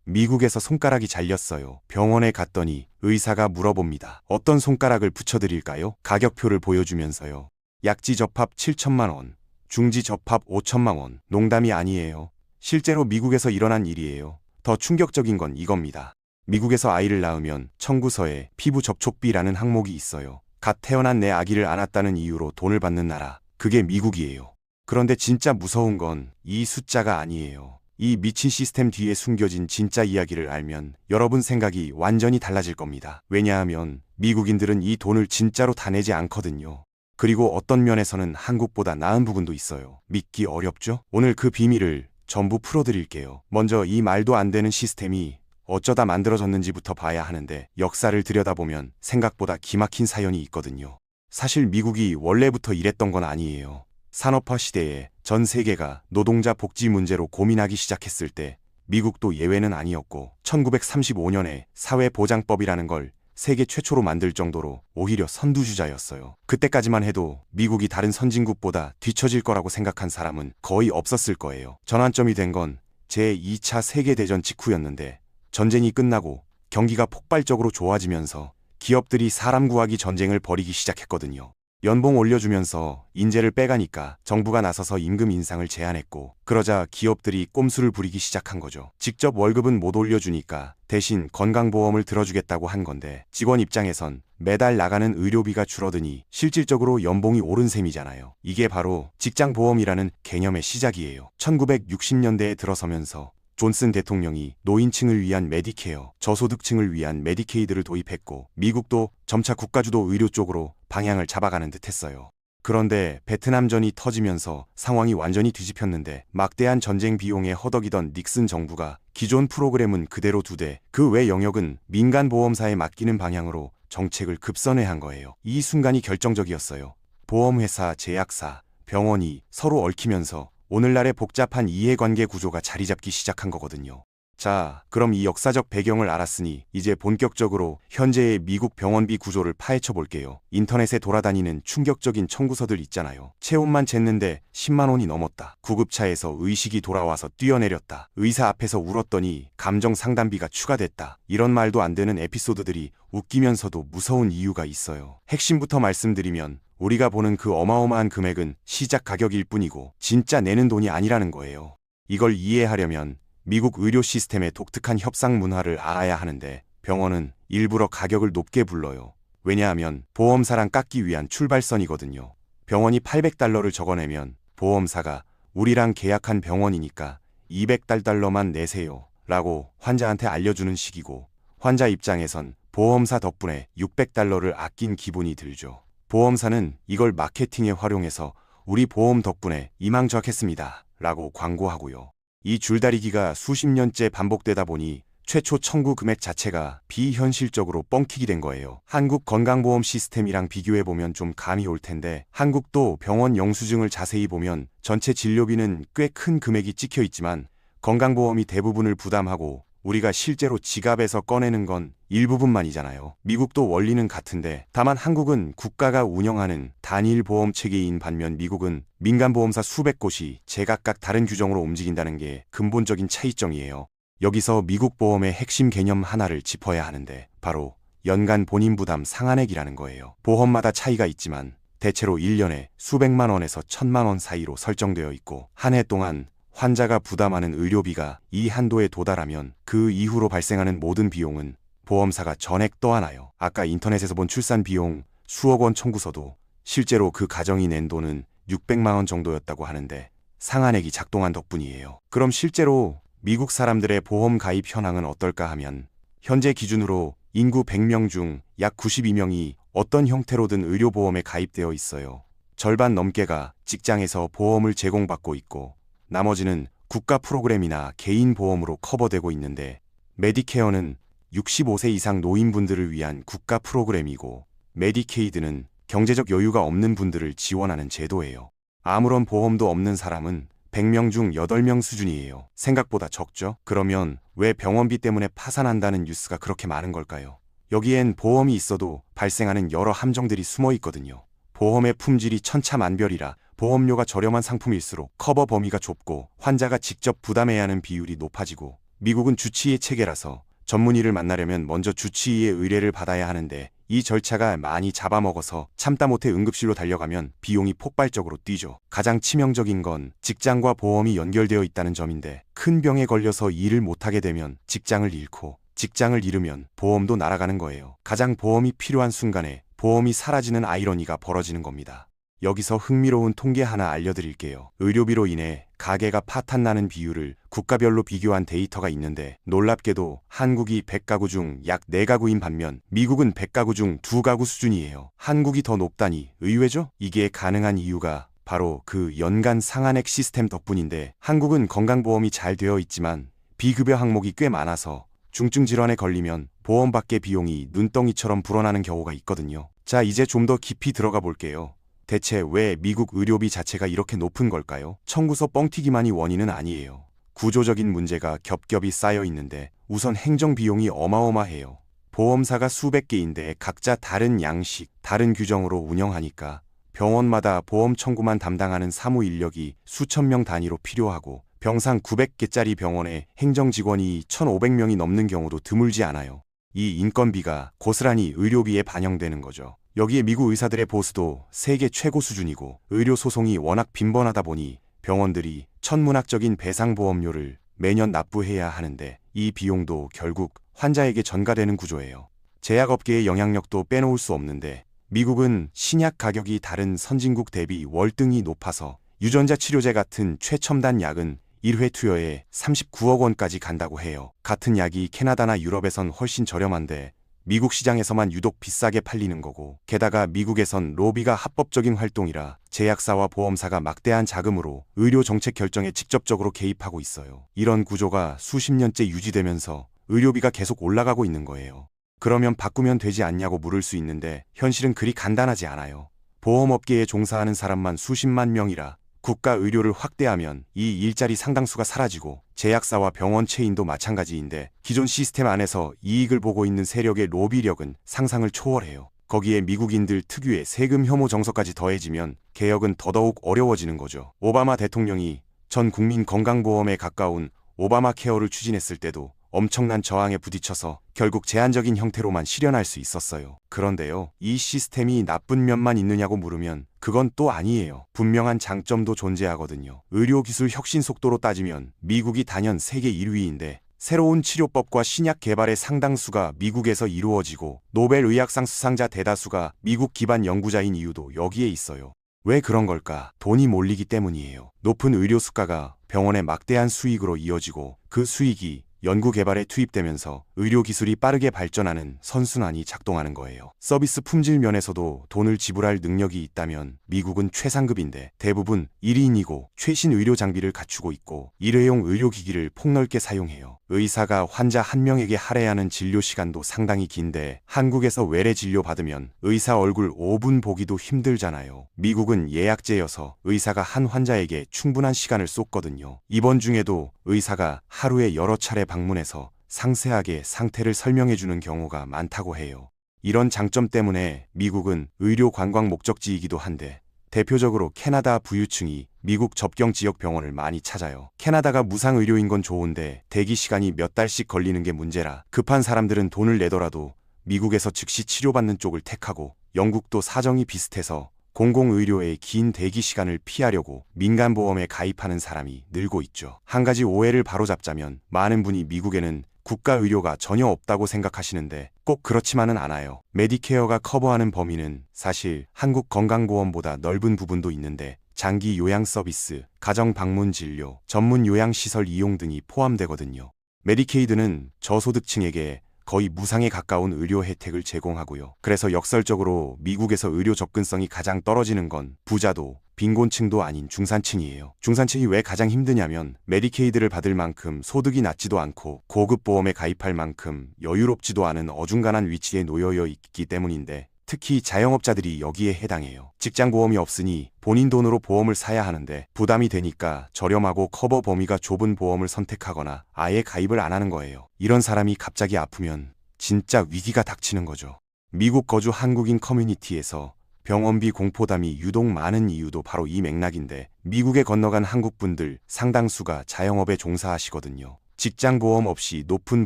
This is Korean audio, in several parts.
미국에서 손가락이 잘렸어요. 병원에 갔더니 의사가 물어봅니다. 어떤 손가락을 붙여드릴까요? 가격표를 보여주면서요. 약지 접합 7천만 원, 중지 접합 5천만 원. 농담이 아니에요. 실제로 미국에서 일어난 일이에요. 더 충격적인 건 이겁니다. 미국에서 아이를 낳으면 청구서에 피부 접촉비라는 항목이 있어요. 갓 태어난 내 아기를 안았다는 이유로 돈을 받는 나라, 그게 미국이에요. 그런데 진짜 무서운 건 이 숫자가 아니에요. 이 미친 시스템 뒤에 숨겨진 진짜 이야기를 알면 여러분 생각이 완전히 달라질 겁니다. 왜냐하면 미국인들은 이 돈을 진짜로 다 내지 않거든요. 그리고 어떤 면에서는 한국보다 나은 부분도 있어요. 믿기 어렵죠? 오늘 그 비밀을 전부 풀어드릴게요. 먼저 이 말도 안 되는 시스템이 어쩌다 만들어졌는지부터 봐야 하는데, 역사를 들여다보면 생각보다 기막힌 사연이 있거든요. 사실 미국이 원래부터 이랬던 건 아니에요. 산업화 시대에 전 세계가 노동자 복지 문제로 고민하기 시작했을 때 미국도 예외는 아니었고, 1935년에 사회보장법이라는 걸 세계 최초로 만들 정도로 오히려 선두주자였어요. 그때까지만 해도 미국이 다른 선진국보다 뒤처질 거라고 생각한 사람은 거의 없었을 거예요. 전환점이 된 건 제2차 세계대전 직후였는데, 전쟁이 끝나고 경기가 폭발적으로 좋아지면서 기업들이 사람 구하기 전쟁을 벌이기 시작했거든요. 연봉 올려주면서 인재를 빼가니까 정부가 나서서 임금 인상을 제한했고, 그러자 기업들이 꼼수를 부리기 시작한 거죠. 직접 월급은 못 올려주니까 대신 건강보험을 들어주겠다고 한 건데, 직원 입장에선 매달 나가는 의료비가 줄어드니 실질적으로 연봉이 오른 셈이잖아요. 이게 바로 직장보험이라는 개념의 시작이에요. 1960년대에 들어서면서 존슨 대통령이 노인층을 위한 메디케어, 저소득층을 위한 메디케이드를 도입했고, 미국도 점차 국가주도 의료 쪽으로 방향을 잡아가는 듯 했어요. 그런데 베트남전이 터지면서 상황이 완전히 뒤집혔는데, 막대한 전쟁 비용에 허덕이던 닉슨 정부가 기존 프로그램은 그대로 두되 그 외 영역은 민간 보험사에 맡기는 방향으로 정책을 급선회한 거예요. 이 순간이 결정적이었어요. 보험회사, 제약사, 병원이 서로 얽히면서 오늘날의 복잡한 이해관계 구조가 자리 잡기 시작한 거거든요. 자, 그럼 이 역사적 배경을 알았으니 이제 본격적으로 현재의 미국 병원비 구조를 파헤쳐 볼게요. 인터넷에 돌아다니는 충격적인 청구서들 있잖아요. 체온만 쟀는데 10만 원이 넘었다. 구급차에서 의식이 돌아와서 뛰어내렸다. 의사 앞에서 울었더니 감정 상담비가 추가됐다. 이런 말도 안 되는 에피소드들이 웃기면서도 무서운 이유가 있어요. 핵심부터 말씀드리면, 우리가 보는 그 어마어마한 금액은 시작 가격일 뿐이고 진짜 내는 돈이 아니라는 거예요. 이걸 이해하려면 미국 의료 시스템의 독특한 협상 문화를 알아야 하는데, 병원은 일부러 가격을 높게 불러요. 왜냐하면 보험사랑 깎기 위한 출발선이거든요. 병원이 $800를 적어내면 보험사가 우리랑 계약한 병원이니까 $200만 내세요 라고 환자한테 알려주는 식이고, 환자 입장에선 보험사 덕분에 $600를 아낀 기분이 들죠. 보험사는 이걸 마케팅에 활용해서 우리 보험 덕분에 이망저학했습니다 라고 광고하고요. 이 줄다리기가 수십 년째 반복되다 보니 최초 청구 금액 자체가 비현실적으로 뻥튀기 된 거예요. 한국 건강보험 시스템이랑 비교해보면 좀 감이 올 텐데, 한국도 병원 영수증을 자세히 보면 전체 진료비는 꽤 큰 금액이 찍혀 있지만 건강보험이 대부분을 부담하고 우리가 실제로 지갑에서 꺼내는 건 일부분만이잖아요. 미국도 원리는 같은데, 다만 한국은 국가가 운영하는 단일 보험 체계인 반면 미국은 민간보험사 수백 곳이 제각각 다른 규정으로 움직인다는 게 근본적인 차이점이에요. 여기서 미국 보험의 핵심 개념 하나를 짚어야 하는데, 바로 연간 본인 부담 상한액이라는 거예요. 보험마다 차이가 있지만 대체로 1년에 수백만 원에서 1,000만 원 사이로 설정되어 있고, 한 해 동안 환자가 부담하는 의료비가 이 한도에 도달하면 그 이후로 발생하는 모든 비용은 보험사가 전액 떠안아요. 아까 인터넷에서 본 출산 비용 수억 원 청구서도 실제로 그 가정이 낸 돈은 600만 원 정도였다고 하는데, 상한액이 작동한 덕분이에요. 그럼 실제로 미국 사람들의 보험 가입 현황은 어떨까 하면, 현재 기준으로 인구 100명 중 약 92명이 어떤 형태로든 의료보험에 가입되어 있어요. 절반 넘게가 직장에서 보험을 제공받고 있고, 나머지는 국가 프로그램이나 개인 보험으로 커버되고 있는데, 메디케어는 65세 이상 노인분들을 위한 국가 프로그램이고, 메디케이드는 경제적 여유가 없는 분들을 지원하는 제도예요. 아무런 보험도 없는 사람은 100명 중 8명 수준이에요. 생각보다 적죠? 그러면 왜 병원비 때문에 파산한다는 뉴스가 그렇게 많은 걸까요? 여기엔 보험이 있어도 발생하는 여러 함정들이 숨어 있거든요. 보험의 품질이 천차만별이라 보험료가 저렴한 상품일수록 커버 범위가 좁고 환자가 직접 부담해야 하는 비율이 높아지고, 미국은 주치의 체계라서 전문의를 만나려면 먼저 주치의의 의뢰를 받아야 하는데 이 절차가 많이 잡아먹어서 참다 못해 응급실로 달려가면 비용이 폭발적으로 뛰죠. 가장 치명적인 건 직장과 보험이 연결되어 있다는 점인데 큰 병에 걸려서 일을 못하게 되면 직장을 잃고 직장을 잃으면 보험도 날아가는 거예요. 가장 보험이 필요한 순간에 보험이 사라지는 아이러니가 벌어지는 겁니다. 여기서 흥미로운 통계 하나 알려드릴게요. 의료비로 인해 가계가 파탄나는 비율을 국가별로 비교한 데이터가 있는데 놀랍게도 한국이 100가구 중 약 4가구인 반면 미국은 100가구 중 2가구 수준이에요. 한국이 더 높다니 의외죠? 이게 가능한 이유가 바로 그 연간 상한액 시스템 덕분인데 한국은 건강보험이 잘 되어 있지만 비급여 항목이 꽤 많아서 중증 질환에 걸리면 보험밖에 비용이 눈덩이처럼 불어나는 경우가 있거든요. 자, 이제 좀 더 깊이 들어가 볼게요. 대체 왜 미국 의료비 자체가 이렇게 높은 걸까요? 청구서 뻥튀기만이 원인은 아니에요. 구조적인 문제가 겹겹이 쌓여 있는데 우선 행정비용이 어마어마해요. 보험사가 수백 개인데 각자 다른 양식, 다른 규정으로 운영하니까 병원마다 보험 청구만 담당하는 사무 인력이 수천 명 단위로 필요하고 병상 900개짜리 병원에 행정직원이 1,500명이 넘는 경우도 드물지 않아요. 이 인건비가 고스란히 의료비에 반영되는 거죠. 여기에 미국 의사들의 보수도 세계 최고 수준이고 의료 소송이 워낙 빈번하다 보니 병원들이 천문학적인 배상보험료를 매년 납부해야 하는데 이 비용도 결국 환자에게 전가되는 구조예요. 제약업계의 영향력도 빼놓을 수 없는데 미국은 신약 가격이 다른 선진국 대비 월등히 높아서 유전자 치료제 같은 최첨단 약은 1회 투여에 39억 원까지 간다고 해요. 같은 약이 캐나다나 유럽에선 훨씬 저렴한데 미국 시장에서만 유독 비싸게 팔리는 거고 게다가 미국에선 로비가 합법적인 활동이라 제약사와 보험사가 막대한 자금으로 의료 정책 결정에 직접적으로 개입하고 있어요. 이런 구조가 수십 년째 유지되면서 의료비가 계속 올라가고 있는 거예요. 그러면 바꾸면 되지 않냐고 물을 수 있는데 현실은 그리 간단하지 않아요. 보험업계에 종사하는 사람만 수십만 명이라 국가 의료를 확대하면 이 일자리 상당수가 사라지고 제약사와 병원 체인도 마찬가지인데 기존 시스템 안에서 이익을 보고 있는 세력의 로비력은 상상을 초월해요. 거기에 미국인들 특유의 세금 혐오 정서까지 더해지면 개혁은 더더욱 어려워지는 거죠. 오바마 대통령이 전 국민 건강보험에 가까운 오바마 케어를 추진했을 때도 엄청난 저항에 부딪혀서 결국 제한적인 형태로만 실현할 수 있었어요. 그런데요, 이 시스템이 나쁜 면만 있느냐고 물으면 그건 또 아니에요. 분명한 장점도 존재하거든요. 의료기술 혁신 속도로 따지면 미국이 단연 세계 1위인데 새로운 치료법과 신약 개발의 상당수가 미국에서 이루어지고 노벨 의학상 수상자 대다수가 미국 기반 연구자인 이유도 여기에 있어요. 왜 그런 걸까? 돈이 몰리기 때문이에요. 높은 의료 수가가 병원의 막대한 수익으로 이어지고 그 수익이 연구개발에 투입되면서 의료기술이 빠르게 발전하는 선순환이 작동하는 거예요. 서비스 품질 면에서도 돈을 지불할 능력이 있다면 미국은 최상급인데 대부분 1인이고 최신 의료 장비를 갖추고 있고 일회용 의료기기를 폭넓게 사용해요. 의사가 환자 한 명에게 할애하는 진료 시간도 상당히 긴데 한국에서 외래 진료 받으면 의사 얼굴 5분 보기도 힘들잖아요. 미국은 예약제여서 의사가 한 환자에게 충분한 시간을 쏟거든요. 입원 중에도 의사가 하루에 여러 차례 방문해서 상세하게 상태를 설명해주는 경우가 많다고 해요. 이런 장점 때문에 미국은 의료 관광 목적지이기도 한데 대표적으로 캐나다 부유층이 미국 접경 지역 병원을 많이 찾아요. 캐나다가 무상의료인 건 좋은데 대기 시간이 몇 달씩 걸리는 게 문제라 급한 사람들은 돈을 내더라도 미국에서 즉시 치료받는 쪽을 택하고 영국도 사정이 비슷해서 공공의료의 긴 대기 시간을 피하려고 민간보험에 가입하는 사람이 늘고 있죠. 한 가지 오해를 바로잡자면 많은 분이 미국에는 국가의료가 전혀 없다고 생각하시는데 꼭 그렇지만은 않아요. 메디케어가 커버하는 범위는 사실 한국 건강보험보다 넓은 부분도 있는데 장기 요양 서비스, 가정 방문 진료, 전문 요양시설 이용 등이 포함되거든요. 메디케이드는 저소득층에게 거의 무상에 가까운 의료 혜택을 제공하고요. 그래서 역설적으로 미국에서 의료 접근성이 가장 떨어지는 건 부자도 빈곤층도 아닌 중산층이에요. 중산층이 왜 가장 힘드냐면 메디케이드를 받을 만큼 소득이 낮지도 않고 고급 보험에 가입할 만큼 여유롭지도 않은 어중간한 위치에 놓여 있기 때문인데 특히 자영업자들이 여기에 해당해요. 직장보험이 없으니 본인 돈으로 보험을 사야 하는데 부담이 되니까 저렴하고 커버 범위가 좁은 보험을 선택하거나 아예 가입을 안 하는 거예요. 이런 사람이 갑자기 아프면 진짜 위기가 닥치는 거죠. 미국 거주 한국인 커뮤니티에서 병원비 공포담이 유독 많은 이유도 바로 이 맥락인데 미국에 건너간 한국분들 상당수가 자영업에 종사하시거든요. 직장 보험 없이 높은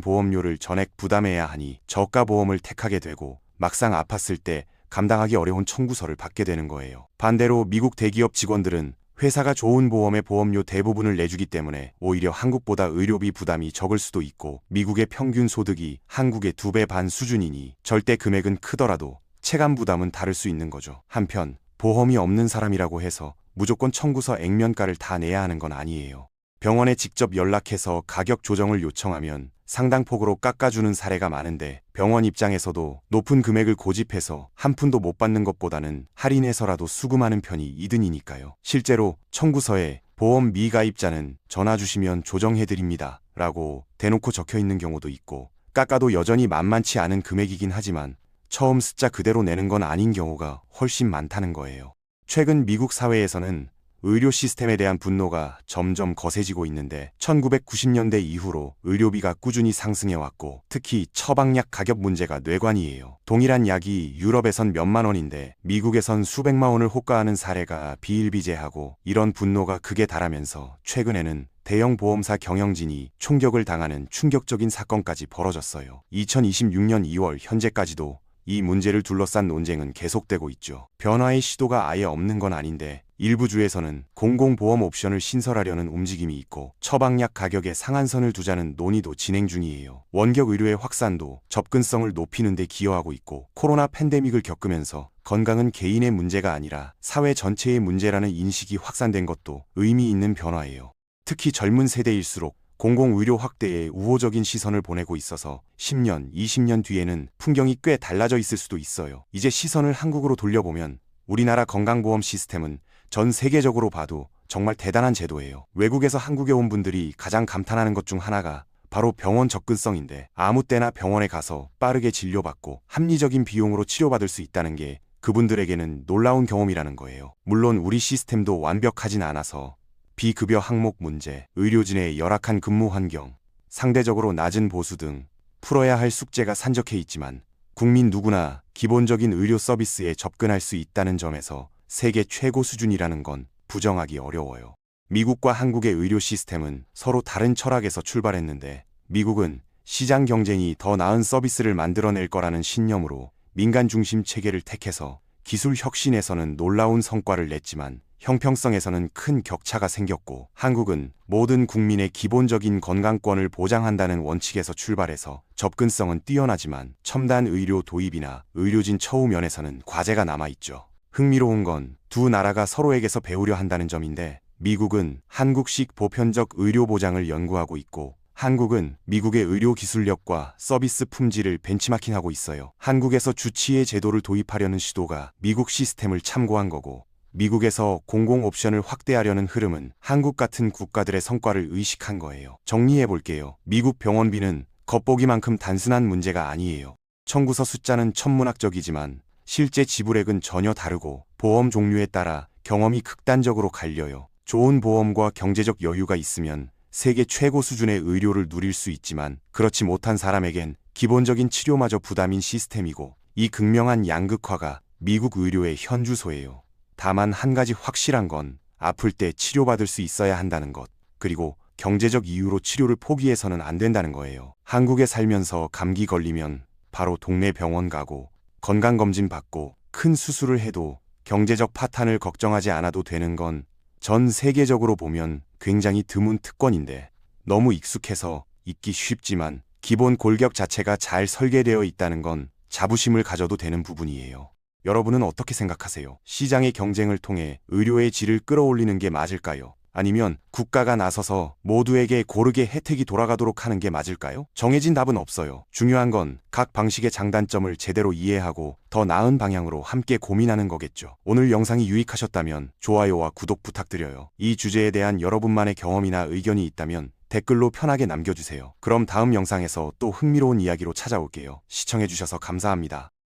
보험료를 전액 부담해야 하니 저가 보험을 택하게 되고 막상 아팠을 때 감당하기 어려운 청구서를 받게 되는 거예요. 반대로 미국 대기업 직원들은 회사가 좋은 보험의 보험료 대부분을 내주기 때문에 오히려 한국보다 의료비 부담이 적을 수도 있고 미국의 평균 소득이 한국의 2배 반 수준이니 절대 금액은 크더라도 체감 부담은 다를 수 있는 거죠. 한편 보험이 없는 사람이라고 해서 무조건 청구서 액면가를 다 내야 하는 건 아니에요. 병원에 직접 연락해서 가격 조정을 요청하면 상당폭으로 깎아주는 사례가 많은데 병원 입장에서도 높은 금액을 고집해서 한 푼도 못 받는 것보다는 할인해서라도 수금하는 편이 이득이니까요. 실제로 청구서에 보험 미가입자는 전화 주시면 조정해드립니다 라고 대놓고 적혀 있는 경우도 있고 깎아도 여전히 만만치 않은 금액이긴 하지만 처음 숫자 그대로 내는 건 아닌 경우가 훨씬 많다는 거예요. 최근 미국 사회에서는 의료 시스템에 대한 분노가 점점 거세지고 있는데 1990년대 이후로 의료비가 꾸준히 상승해왔고 특히 처방약 가격 문제가 뇌관이에요. 동일한 약이 유럽에선 몇만 원인데 미국에선 수백만 원을 호가하는 사례가 비일비재하고 이런 분노가 극에 달하면서 최근에는 대형 보험사 경영진이 총격을 당하는 충격적인 사건까지 벌어졌어요. 2026년 2월 현재까지도 이 문제를 둘러싼 논쟁은 계속되고 있죠. 변화의 시도가 아예 없는 건 아닌데 일부 주에서는 공공보험 옵션을 신설하려는 움직임이 있고 처방약 가격에 상한선을 두자는 논의도 진행 중이에요. 원격 의료의 확산도 접근성을 높이는 데 기여하고 있고 코로나 팬데믹을 겪으면서 건강은 개인의 문제가 아니라 사회 전체의 문제라는 인식이 확산된 것도 의미 있는 변화예요. 특히 젊은 세대일수록 공공의료 확대에 우호적인 시선을 보내고 있어서 10년, 20년 뒤에는 풍경이 꽤 달라져 있을 수도 있어요. 이제 시선을 한국으로 돌려보면 우리나라 건강보험 시스템은 전 세계적으로 봐도 정말 대단한 제도예요. 외국에서 한국에 온 분들이 가장 감탄하는 것 중 하나가 바로 병원 접근성인데 아무 때나 병원에 가서 빠르게 진료받고 합리적인 비용으로 치료받을 수 있다는 게 그분들에게는 놀라운 경험이라는 거예요. 물론 우리 시스템도 완벽하진 않아서 비급여 항목 문제, 의료진의 열악한 근무 환경, 상대적으로 낮은 보수 등 풀어야 할 숙제가 산적해 있지만 국민 누구나 기본적인 의료 서비스에 접근할 수 있다는 점에서 세계 최고 수준이라는 건 부정하기 어려워요. 미국과 한국의 의료 시스템은 서로 다른 철학에서 출발했는데 미국은 시장 경쟁이 더 나은 서비스를 만들어낼 거라는 신념으로 민간 중심 체계를 택해서 기술 혁신에서는 놀라운 성과를 냈지만 형평성에서는 큰 격차가 생겼고 한국은 모든 국민의 기본적인 건강권을 보장한다는 원칙에서 출발해서 접근성은 뛰어나지만 첨단 의료 도입이나 의료진 처우 면에서는 과제가 남아있죠. 흥미로운 건 두 나라가 서로에게서 배우려 한다는 점인데 미국은 한국식 보편적 의료 보장을 연구하고 있고 한국은 미국의 의료 기술력과 서비스 품질을 벤치마킹하고 있어요. 한국에서 주치의 제도를 도입하려는 시도가 미국 시스템을 참고한 거고 미국에서 공공 옵션을 확대하려는 흐름은 한국 같은 국가들의 성과를 의식한 거예요. 정리해 볼게요. 미국 병원비는 겉보기만큼 단순한 문제가 아니에요. 청구서 숫자는 천문학적이지만 실제 지불액은 전혀 다르고 보험 종류에 따라 경험이 극단적으로 갈려요. 좋은 보험과 경제적 여유가 있으면 세계 최고 수준의 의료를 누릴 수 있지만 그렇지 못한 사람에겐 기본적인 치료마저 부담인 시스템이고 이 극명한 양극화가 미국 의료의 현주소예요. 다만 한 가지 확실한 건 아플 때 치료받을 수 있어야 한다는 것, 그리고 경제적 이유로 치료를 포기해서는 안 된다는 거예요. 한국에 살면서 감기 걸리면 바로 동네 병원 가고 건강검진 받고 큰 수술을 해도 경제적 파탄을 걱정하지 않아도 되는 건 전 세계적으로 보면 굉장히 드문 특권인데 너무 익숙해서 잊기 쉽지만 기본 골격 자체가 잘 설계되어 있다는 건 자부심을 가져도 되는 부분이에요. 여러분은 어떻게 생각하세요? 시장의 경쟁을 통해 의료의 질을 끌어올리는 게 맞을까요? 아니면 국가가 나서서 모두에게 고르게 혜택이 돌아가도록 하는 게 맞을까요? 정해진 답은 없어요. 중요한 건 각 방식의 장단점을 제대로 이해하고 더 나은 방향으로 함께 고민하는 거겠죠. 오늘 영상이 유익하셨다면 좋아요와 구독 부탁드려요. 이 주제에 대한 여러분만의 경험이나 의견이 있다면 댓글로 편하게 남겨주세요. 그럼 다음 영상에서 또 흥미로운 이야기로 찾아올게요. 시청해주셔서 감사합니다.